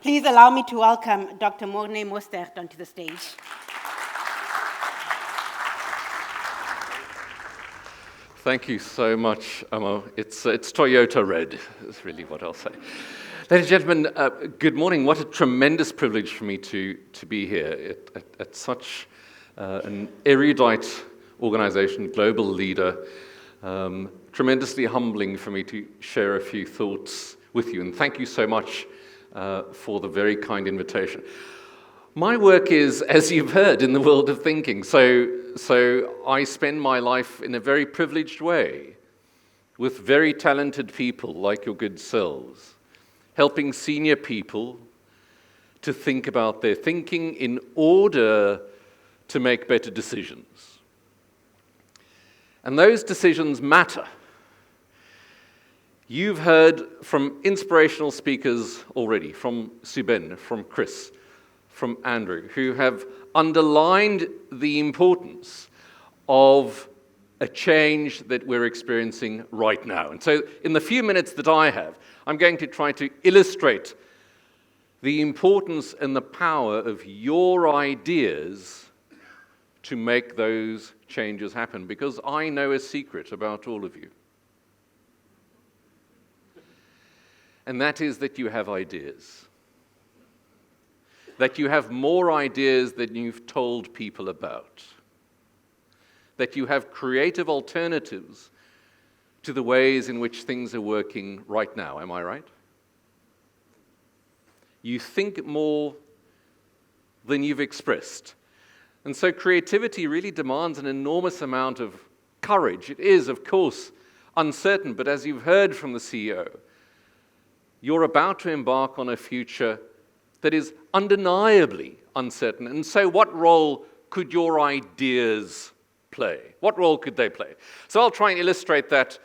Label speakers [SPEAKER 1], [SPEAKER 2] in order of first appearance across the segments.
[SPEAKER 1] Please allow me to welcome Dr. Morne Mostert onto the stage.
[SPEAKER 2] Thank you so much, Amo. It's Toyota red, is really what I'll say. Ladies and gentlemen, good morning. What a tremendous privilege for me to be here at such an erudite organization, global leader. Tremendously humbling for me to share a few thoughts with you. And thank you so much for the very kind invitation. My work is, as you've heard, in the world of thinking. So I spend my life in a very privileged way with very talented people like your good selves, helping senior people to think about their thinking in order to make better decisions. And those decisions matter. You've heard from inspirational speakers already, from Suben, from Chris, from Andrew, who have underlined the importance of a change that we're experiencing right now. And so in the few minutes that I have, I'm going to try to illustrate the importance and the power of your ideas to make those changes happen, because I know a secret about all of you. And that is that you have ideas. That you have more ideas than you've told people about. That you have creative alternatives to the ways in which things are working right now. Am I right? You think more than you've expressed. And so creativity really demands an enormous amount of courage. It is, of course, uncertain, but as you've heard from the CEO, you're about to embark on a future that is undeniably uncertain. And so what role could your ideas play? What role could they play? So I'll try and illustrate that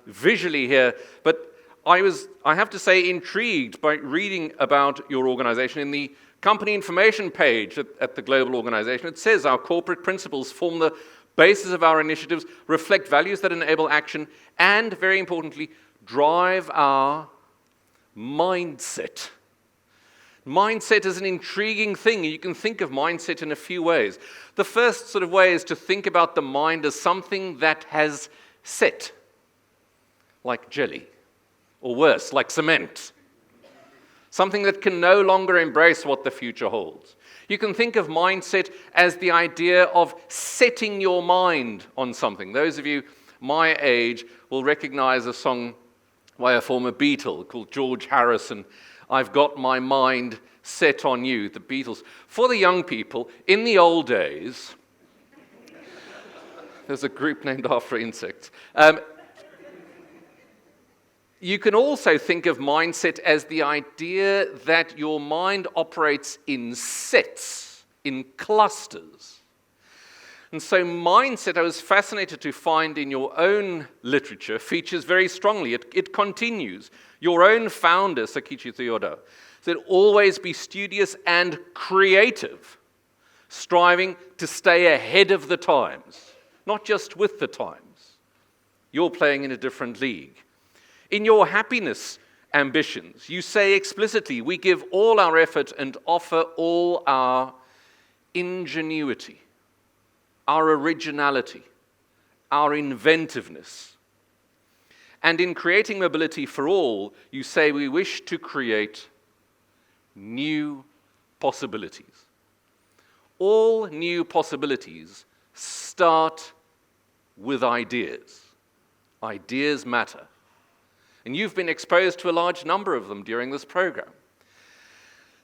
[SPEAKER 2] visually here, but I have to say, intrigued by reading about your organization. In the company information page at the global organization, it says our corporate principles form the basis of our initiatives, reflect values that enable action, and, very importantly, drive our mindset. Mindset is an intriguing thing. You can think of mindset in a few ways. The first sort of way is to think about the mind as something that has set, like jelly, or worse, like cement. Something that can no longer embrace what the future holds. You can think of mindset as the idea of setting your mind on something. Those of you my age will recognize a song by a former Beatle called George Harrison, I've Got My Mind Set on You, the Beatles. For the young people, in the old days, there's a group named after insects. You can also think of mindset as the idea that your mind operates in sets, in clusters. And so mindset, I was fascinated to find in your own literature, features very strongly. It continues. Your own founder, Sakichi Toyoda, said, always be studious and creative, striving to stay ahead of the times, not just with the times. You're playing in a different league. In your happiness ambitions, you say explicitly, we give all our effort and offer all our ingenuity, our originality, our inventiveness. And in creating mobility for all, you say we wish to create new possibilities. All new possibilities start with ideas. Ideas matter. And you've been exposed to a large number of them during this program.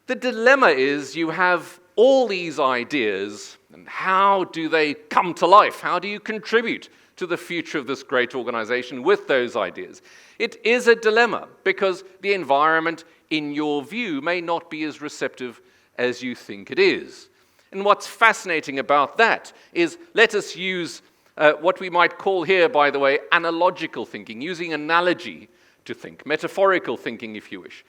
[SPEAKER 2] The dilemma is you have all these ideas, and how do they come to life? How do you contribute to the future of this great organization with those ideas? It is a dilemma because the environment, in your view, may not be as receptive as you think it is. And what's fascinating about that is, let us use what we might call here, by the way, analogical thinking, using analogy to think, metaphorical thinking, if you wish.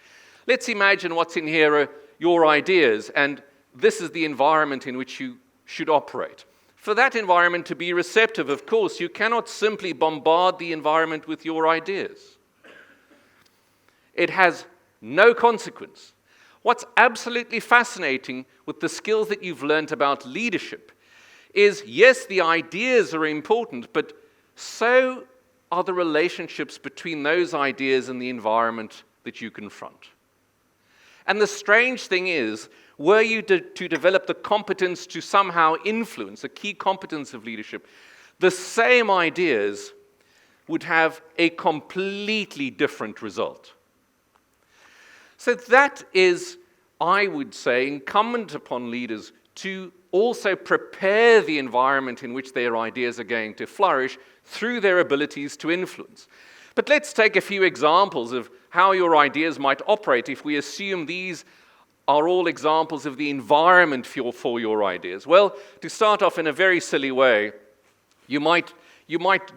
[SPEAKER 2] Let's imagine what's in here are your ideas, and this is the environment in which you should operate. For that environment to be receptive, of course, you cannot simply bombard the environment with your ideas. It has no consequence. What's absolutely fascinating with the skills that you've learned about leadership is, yes, the ideas are important, but so are the relationships between those ideas and the environment that you confront. And the strange thing is, were you to develop the competence to somehow influence, a key competence of leadership, the same ideas would have a completely different result. So that is, I would say, incumbent upon leaders to also prepare the environment in which their ideas are going to flourish through their abilities to influence. But let's take a few examples of how your ideas might operate if we assume these are all examples of the environment for your ideas. Well, to start off in a very silly way, you might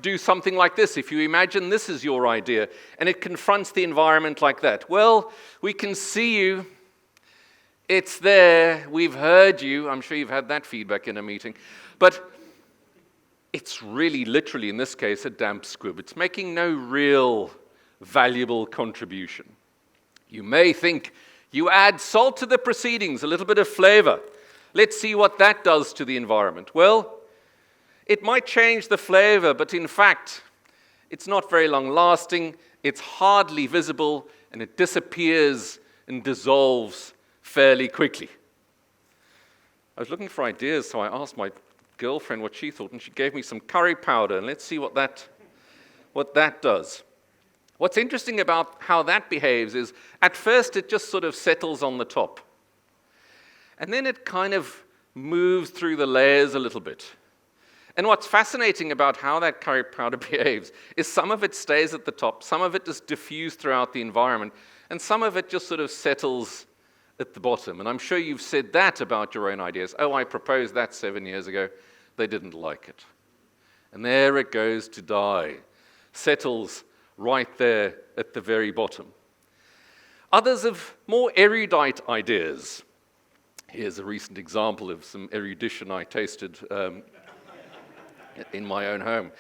[SPEAKER 2] do something like this. If you imagine this is your idea and it confronts the environment like that. Well, we can see you. It's there. We've heard you. I'm sure you've had that feedback in a meeting. But it's really, literally, in this case, a damp squib. It's making no real valuable contribution. You may think you add salt to the proceedings, a little bit of flavor. Let's see what that does to the environment. Well, it might change the flavor, but in fact, it's not very long-lasting, it's hardly visible, and it disappears and dissolves fairly quickly. I was looking for ideas, so I asked my girlfriend what she thought, and she gave me some curry powder, and let's see what that does. What's interesting about how that behaves is, at first it just sort of settles on the top. And then it kind of moves through the layers a little bit. And what's fascinating about how that curry powder behaves is some of it stays at the top, some of it just diffused throughout the environment, and some of it just sort of settles at the bottom. And I'm sure you've said that about your own ideas. Oh, I proposed that 7 years ago. They didn't like it. And there it goes to die, settles right there at the very bottom. Others have more erudite ideas. Here's a recent example of some erudition I tasted in my own home.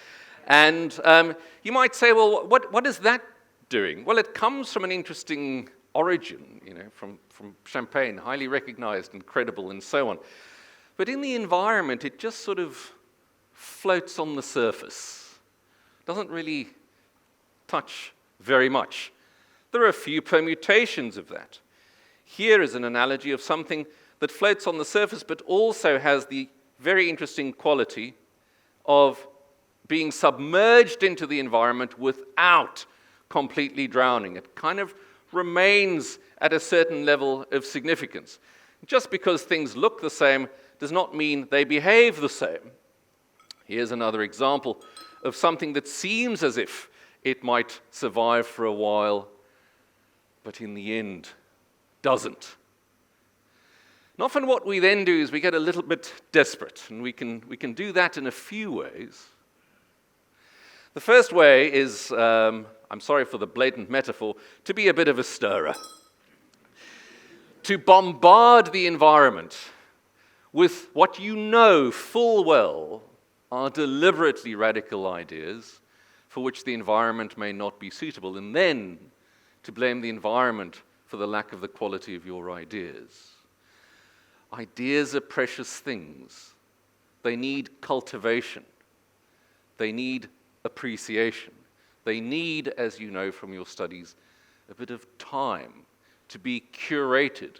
[SPEAKER 2] And you might say, well, what is that doing? Well, it comes from an interesting origin, from Champagne, highly recognized and credible and so on. But in the environment, it just sort of floats on the surface. Doesn't really touch very much. There are a few permutations of that. Here is an analogy of something that floats on the surface, but also has the very interesting quality of being submerged into the environment without completely drowning. It kind of remains at a certain level of significance. Just because things look the same does not mean they behave the same. Here's another example of something that seems as if it might survive for a while, but in the end doesn't. And often what we then do is we get a little bit desperate, and we can do that in a few ways. The first way is, I'm sorry for the blatant metaphor, to be a bit of a stirrer. To bombard the environment with what you know full well are deliberately radical ideas for which the environment may not be suitable, and then to blame the environment for the lack of the quality of your ideas. Ideas are precious things. They need cultivation. They need appreciation. They need, as you know from your studies, a bit of time to be curated,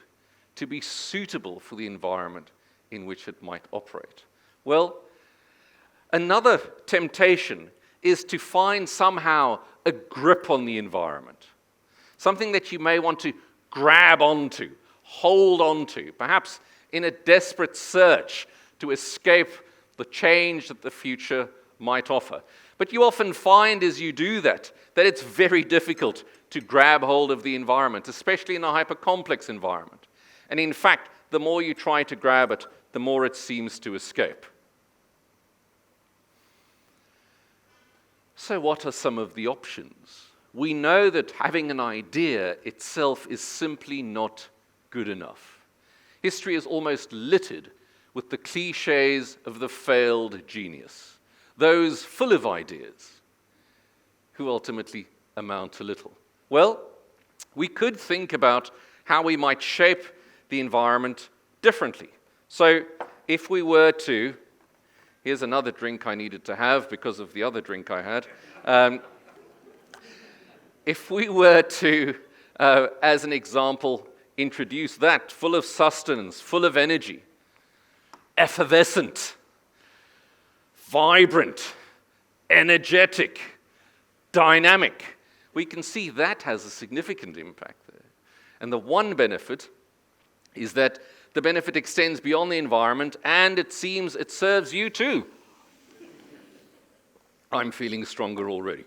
[SPEAKER 2] to be suitable for the environment in which it might operate. Well, another temptation is to find somehow a grip on the environment, something that you may want to grab onto, hold onto, perhaps in a desperate search to escape the change that the future might offer. But you often find as you do that it's very difficult to grab hold of the environment, especially in a hyper-complex environment. And in fact, the more you try to grab it, the more it seems to escape. So what are some of the options? We know that having an idea itself is simply not good enough. History is almost littered with the cliches of the failed genius, those full of ideas who ultimately amount to little. Well, we could think about how we might shape the environment differently. So if we were to, here's another drink I needed to have because of the other drink I had. If we were to, as an example, introduce that full of sustenance, full of energy, effervescent, vibrant, energetic, dynamic, we can see that has a significant impact there. And the one benefit is that the benefit extends beyond the environment, and it seems it serves you too. I'm feeling stronger already.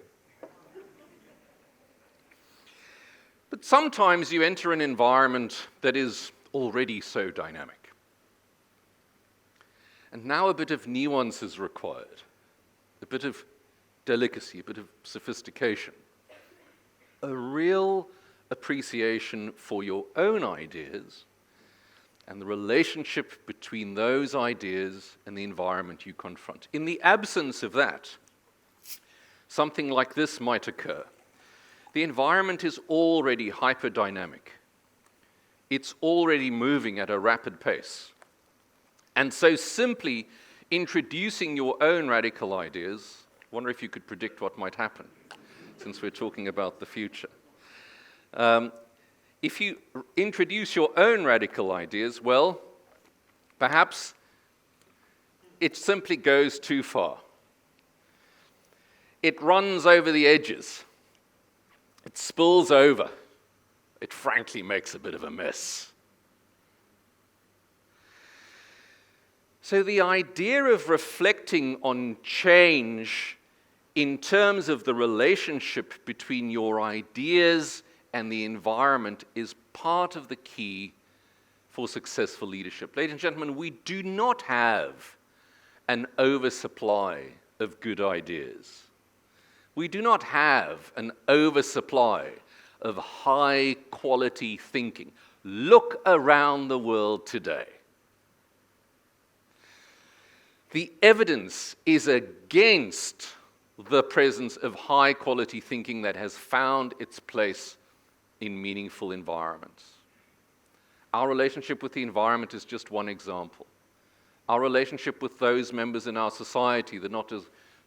[SPEAKER 2] But sometimes you enter an environment that is already so dynamic. And now a bit of nuance is required, a bit of delicacy, a bit of sophistication, a real appreciation for your own ideas and the relationship between those ideas and the environment you confront. In the absence of that, something like this might occur. The environment is already hyperdynamic. It's already moving at a rapid pace. And so simply introducing your own radical ideas, I wonder if you could predict what might happen, since we're talking about the future. If you introduce your own radical ideas, well, perhaps it simply goes too far. It runs over the edges. It spills over. It frankly makes a bit of a mess. So the idea of reflecting on change in terms of the relationship between your ideas and the environment is part of the key for successful leadership. Ladies and gentlemen, we do not have an oversupply of good ideas. We do not have an oversupply of high-quality thinking. Look around the world today. The evidence is against the presence of high-quality thinking that has found its place in meaningful environments. Our relationship with the environment is just one example. Our relationship with those members in our society that are not as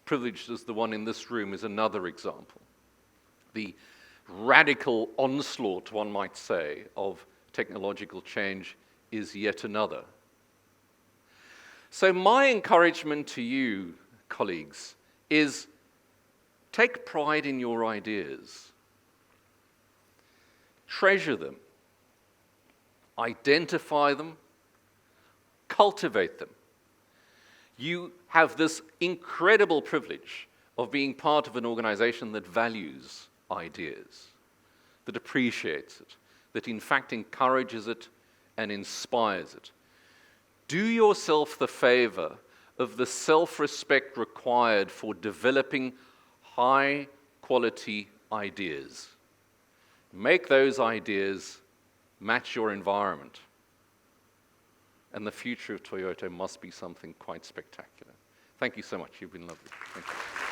[SPEAKER 2] privileged as the one in this room is another example. The radical onslaught, one might say, of technological change is yet another. So my encouragement to you, colleagues, is take pride in your ideas. Treasure them. Identify them. Cultivate them. You have this incredible privilege of being part of an organization that values ideas, that appreciates it, that in fact encourages it and inspires it. Do yourself the favor of the self-respect required for developing high-quality ideas. Make those ideas match your environment. And the future of Toyota must be something quite spectacular. Thank you so much. You've been lovely. Thank you.